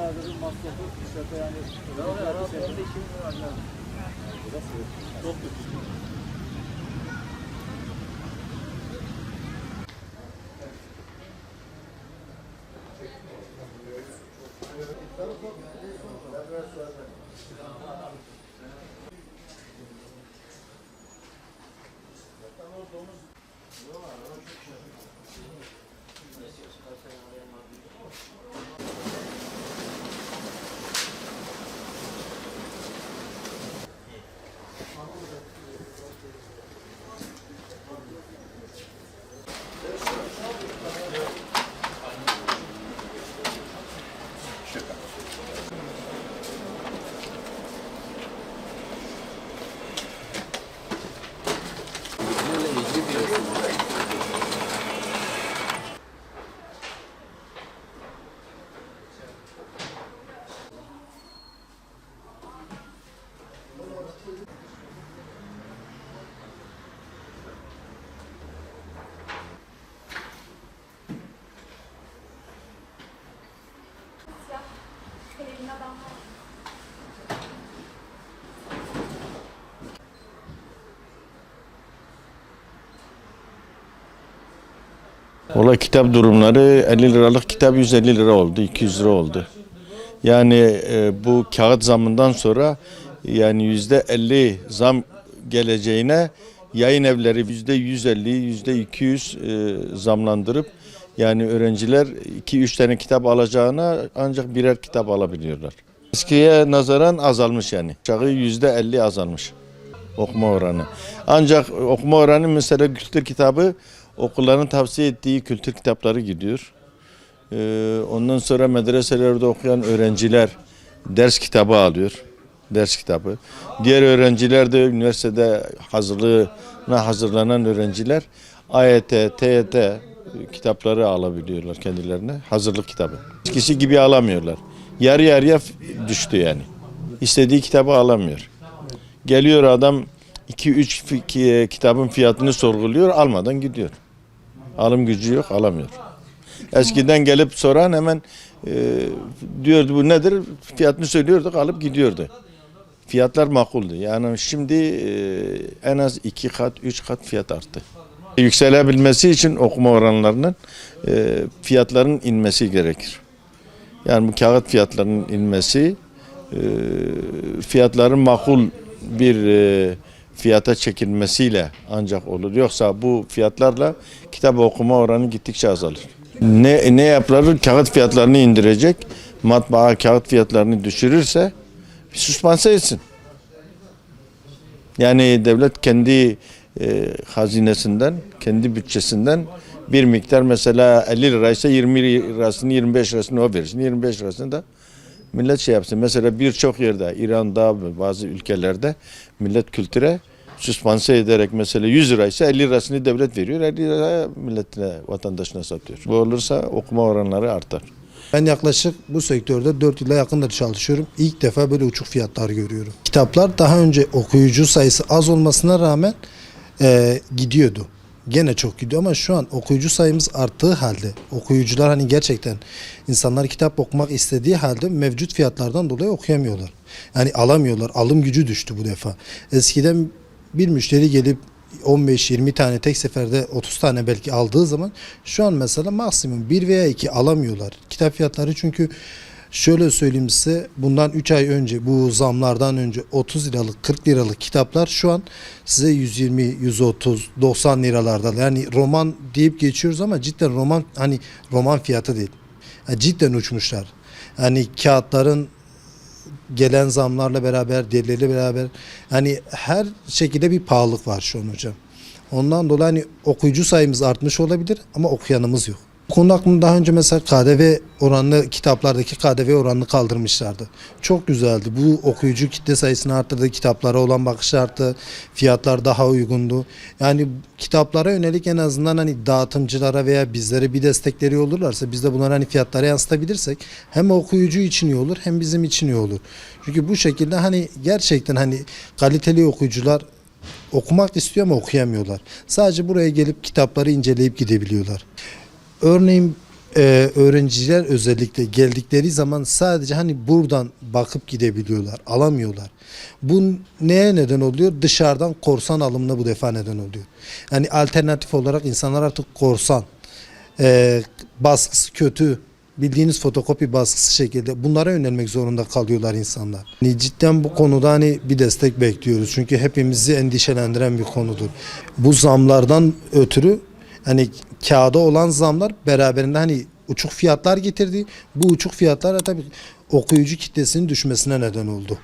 bayağı bir masrafı işlete yani. Ya Rabbim de işimiz var. Çok kötü. Valla kitap durumları 50 liralık kitap 150 lira oldu, 200 lira oldu. Yani bu kağıt zamından sonra yani %50 zam geleceğine yayın evleri %150, %200 zamlandırıp yani öğrenciler 2-3 tane kitap alacağına ancak birer kitap alabiliyorlar. Eskiye nazaran azalmış yani. Aşağı %50 azalmış okuma oranı. Ancak okuma oranı mesela kültür kitabı okulların tavsiye ettiği kültür kitapları gidiyor. Ondan sonra medreselerde okuyan öğrenciler ders kitabı alıyor. Ders kitabı. Diğer öğrenciler de üniversitede hazırlanan öğrenciler AYT, TYT kitapları alabiliyorlar kendilerine. Hazırlık kitabı. Eskisi gibi alamıyorlar. Yarı yarıya düştü yani. İstediği kitabı alamıyor. Geliyor adam 2-3 kitabın fiyatını sorguluyor, almadan gidiyor. Alım gücü yok, alamıyor. Eskiden gelip soran hemen diyordu bu nedir? Fiyatını söylüyorduk, alıp gidiyordu. Fiyatlar makuldü. Yani şimdi en az 2 kat, 3 kat fiyat arttı. Yükselebilmesi için okuma oranlarının fiyatların inmesi gerekir. Yani bu kağıt fiyatlarının inmesi, fiyatların makul bir fiyata çekilmesiyle ancak olur. Yoksa bu fiyatlarla kitap okuma oranı gittikçe azalır. Ne yapılır? Kağıt fiyatlarını indirecek. Matbaa kağıt fiyatlarını düşürürse süspanse etsin. Yani devlet kendi hazinesinden, kendi bütçesinden bir miktar mesela 50 liraysa 20 lirasını 25 lirasını o versin. 25 lirasını da millet şey yapsın. Mesela birçok yerde İran'da bazı ülkelerde millet kültüre süspanse ederek mesela 100 liraysa 50 lirasını devlet veriyor. 50 liraya milletine, vatandaşına satıyor. Bu olursa okuma oranları artar. Ben yaklaşık bu sektörde 4 yıla yakındır çalışıyorum. İlk defa böyle uçuk fiyatlar görüyorum. Kitaplar daha önce okuyucu sayısı az olmasına rağmen gidiyordu. Gene çok gidiyor ama şu an okuyucu sayımız arttığı halde okuyucular hani gerçekten insanlar kitap okumak istediği halde mevcut fiyatlardan dolayı okuyamıyorlar. Yani alamıyorlar. Alım gücü düştü bu defa. Eskiden bir müşteri gelip 15-20 tane tek seferde 30 tane belki aldığı zaman şu an mesela maksimum 1 veya 2 alamıyorlar. Kitap fiyatları çünkü şöyle söyleyeyim size bundan 3 ay önce bu zamlardan önce 30 liralık 40 liralık kitaplar şu an size 120, 130, 90 liralarda. Yani roman deyip geçiyoruz ama cidden roman hani roman fiyatı değil. Yani cidden uçmuşlar. Yani kağıtların gelen zamlarla beraber, diğerleriyle beraber hani her şekilde bir pahalılık var şu an hocam. Ondan dolayı hani okuyucu sayımız artmış olabilir ama okuyanımız yok. Bu konu hakkında daha önce mesela KDV oranını kitaplardaki KDV oranını kaldırmışlardı. Çok güzeldi. Bu okuyucu kitle sayısını arttırdı, kitaplara olan bakış arttı, fiyatlar daha uygundu. Yani kitaplara yönelik en azından hani dağıtımcılara veya bizlere bir destekleri olurlarsa biz de bunları hani fiyatlara yansıtabilirsek hem okuyucu için iyi olur hem bizim için iyi olur. Çünkü bu şekilde hani gerçekten hani kaliteli okuyucular okumak istiyor ama okuyamıyorlar. Sadece buraya gelip kitapları inceleyip gidebiliyorlar. Örneğin öğrenciler özellikle geldikleri zaman sadece hani buradan bakıp gidebiliyorlar, alamıyorlar. Bu neye neden oluyor? Dışarıdan korsan alımına bu defa neden oluyor. Yani alternatif olarak insanlar artık korsan, baskısı kötü, bildiğiniz fotokopi baskısı şekilde bunlara yönelmek zorunda kalıyorlar insanlar. Yani cidden bu konuda hani bir destek bekliyoruz. Çünkü hepimizi endişelendiren bir konudur. Bu zamlardan ötürü hani kağıda olan zamlar beraberinde hani uçuk fiyatlar getirdi. Bu uçuk fiyatlar da tabii okuyucu kitlesinin düşmesine neden oldu.